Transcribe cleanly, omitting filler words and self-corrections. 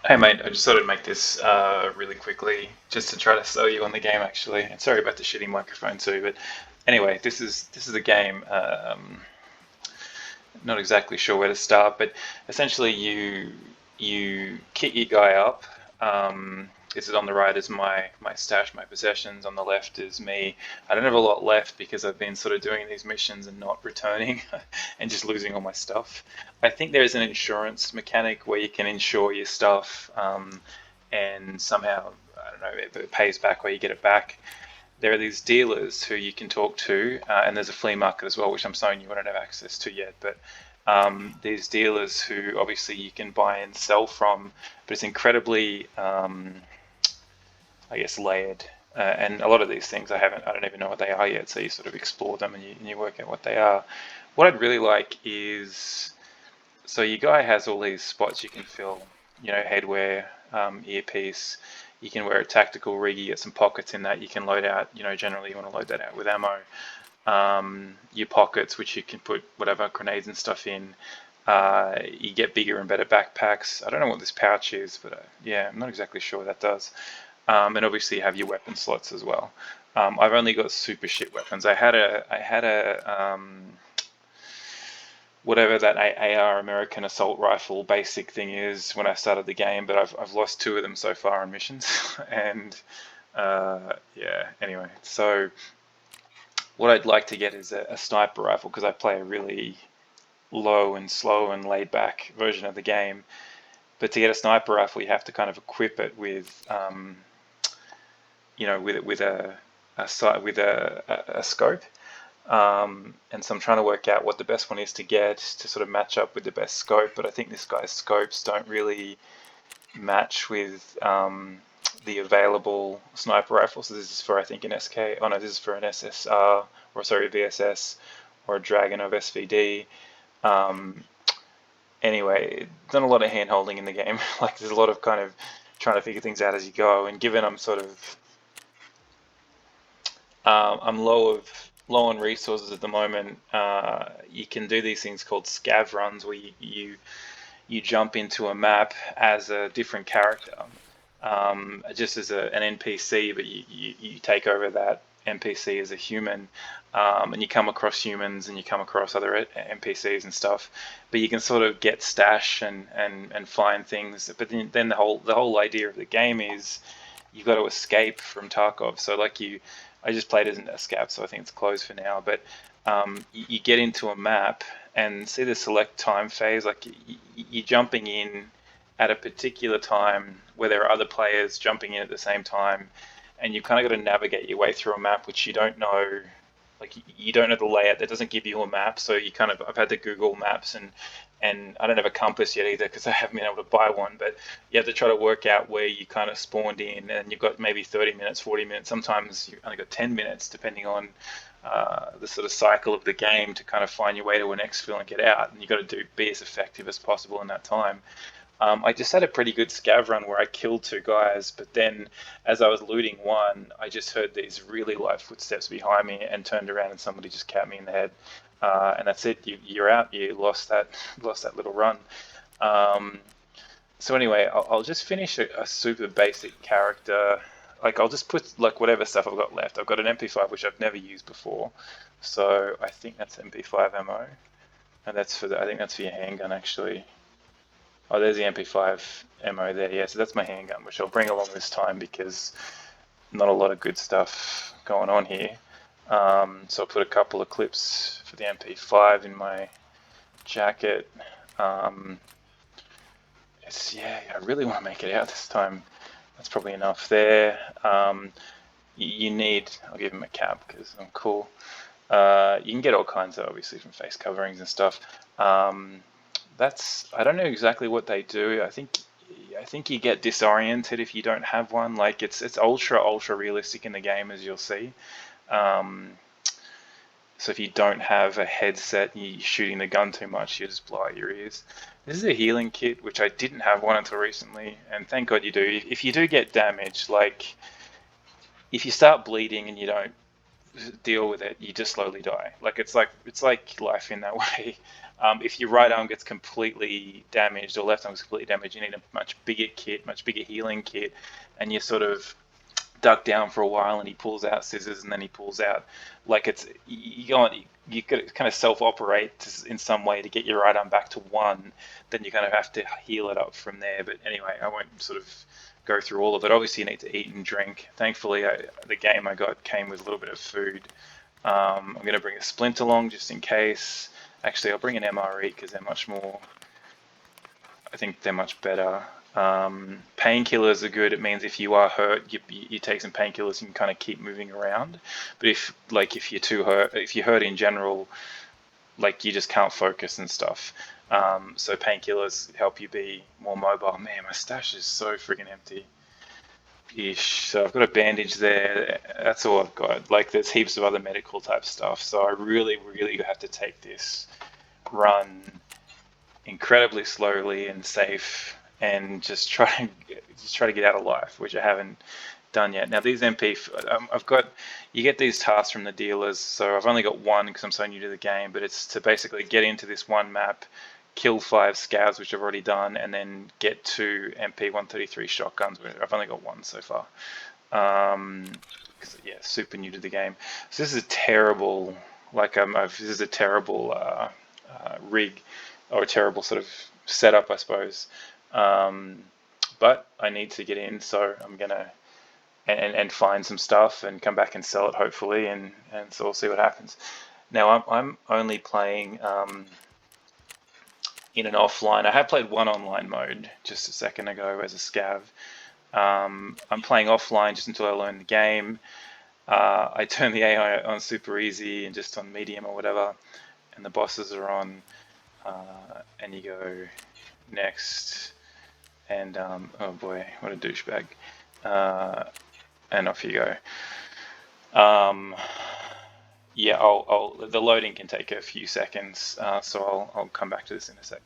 Hey mate, I just thought I'd make this really quickly, just to try to sell you on the game actually. And sorry about the shitty microphone too, but anyway, this is a game. Not exactly sure where to start, but essentially you kit your guy up. This is on the right is my stash, my possessions. On the left is me. I don't have a lot left because I've been sort of doing these missions and not returning, and just losing all my stuff. I think there's an insurance mechanic where you can insure your stuff, and somehow I don't know if it pays back or you get it back. There are these dealers who you can talk to, and there's a flea market as well, which I'm sorry you won't have access to yet. But these dealers who obviously you can buy and sell from, but it's incredibly, I guess, layered. And a lot of these things I don't even know what they are yet. So you sort of explore them and you work out what they are. What I'd really like is, so your guy has all these spots you can fill, headwear, earpiece. You can wear a tactical rig. You get some pockets in that you can load out. Generally you want to load that out with ammo. Your pockets, which you can put whatever grenades and stuff in. You get bigger and better backpacks. I don't know what this pouch is, but yeah, I'm not exactly sure what that does. And obviously you have your weapon slots as well. I've only got super shit weapons. I had a whatever that AR American assault rifle basic thing is when I started the game, but I've lost two of them so far on missions, and yeah. Anyway, so what I'd like to get is a sniper rifle because I play a really low and slow and laid back version of the game. But to get a sniper rifle, you have to kind of equip it with, with a scope. And so I'm trying to work out what the best one is to get to sort of match up with the best scope. But I think this guy's scopes don't really match with the available sniper rifles. So this is for I think an SK. Oh no, this is for an SSR or sorry, VSS or a Dragon of SVD. Um, anyway, done a lot of hand holding in the game. Like there's a lot of kind of trying to figure things out as you go. And given I'm sort of I'm low on resources at the moment. You can do these things called scav runs where you jump into a map as a different character, just as an NPC, but you take over that NPC as a human, and you come across humans and you come across other NPCs and stuff. But you can sort of get stash and find things. But then the whole idea of the game is you've got to escape from Tarkov. So like I just played as an escape, so I think it's closed for now. But you get into a map and see the select time phase. Like you're jumping in at a particular time where there are other players jumping in at the same time, and you kind of got to navigate your way through a map which you don't know. Like you don't know the layout. That doesn't give you a map, so you kind of I've had to Google Maps and I don't have a compass yet either because I haven't been able to buy one. But you have to try to work out where you kind of spawned in, and you've got maybe 30 minutes, 40 minutes. Sometimes you only got 10 minutes, depending on the sort of cycle of the game to kind of find your way to an exfil and get out. And you've got to be as effective as possible in that time. I just had a pretty good scav run where I killed two guys, but then as I was looting one, I just heard these really light footsteps behind me and turned around and somebody just capped me in the head. And that's it. You're out. You lost that little run. Um, so anyway, I'll just finish a super basic character. Like I'll just put like whatever stuff I've got left. I've got an MP5 which I've never used before, so I think that's MP5 ammo, and I think that's for your handgun actually. Oh, there's the MP5 ammo there. Yeah, so that's my handgun, which I'll bring along this time because not a lot of good stuff going on here. So I'll put a couple of clips for the MP5 in my jacket. Um, yeah, I really want to make it out this time. That's probably enough there. You need, I'll give him a cap because I'm cool. You can get all kinds of, obviously, from face coverings and stuff. Um, I don't know exactly what they do. I think you get disoriented if you don't have one. Like it's ultra realistic in the game as you'll see. Um, so if you don't have a headset and you're shooting the gun too much, you just blow out your ears. This is a healing kit, which I didn't have one until recently, and thank God you do. If you do get damage, like if you start bleeding and you don't deal with it, you just slowly die. Like it's like life in that way. If your right arm gets completely damaged or left arm gets completely damaged, you need a much bigger kit, much bigger healing kit, and you sort of duck down for a while, and he pulls out scissors, and then he pulls out like it's you go on. You got to kind of self-operate in some way to get your right arm back to one. Then you kind of have to heal it up from there. But anyway, I won't sort of go through all of it. Obviously, you need to eat and drink. Thankfully, the game I got came with a little bit of food. I'm going to bring a splint along just in case. Actually, I'll bring an MRE because they're much more. I think they're much better. Painkillers are good. It means if you are hurt, you take some painkillers, you can kind of keep moving around. But if you're too hurt, if you're hurt in general, like you just can't focus and stuff. So painkillers help you be more mobile. Man, my stash is so freaking empty. Ish. So I've got a bandage there. That's all I've got. Like there's heaps of other medical type stuff. So I really, really have to take this run incredibly slowly and safe, and just try to get out of life, which I haven't done yet. Now these MP, I've got, you get these tasks from the dealers, so I've only got one because I'm so new to the game, but it's to basically get into this one map, kill 5 scavs, which I've already done, and then get 2 MP-133 shotguns, which I've only got 1 so far. Because yeah, super new to the game. So this is a terrible, this is a terrible rig, or a terrible sort of setup, I suppose. But I need to get in, so I'm gonna and find some stuff and come back and sell it hopefully, and so we'll see what happens. Now I'm only playing in an offline. I have played one online mode just a second ago as a scav. I'm playing offline just until I learn the game. I turn the AI on super easy and just on medium or whatever, and the bosses are on. And you go next, and oh boy, what a douchebag! And off you go. Yeah, the loading can take a few seconds, so I'll come back to this in a sec.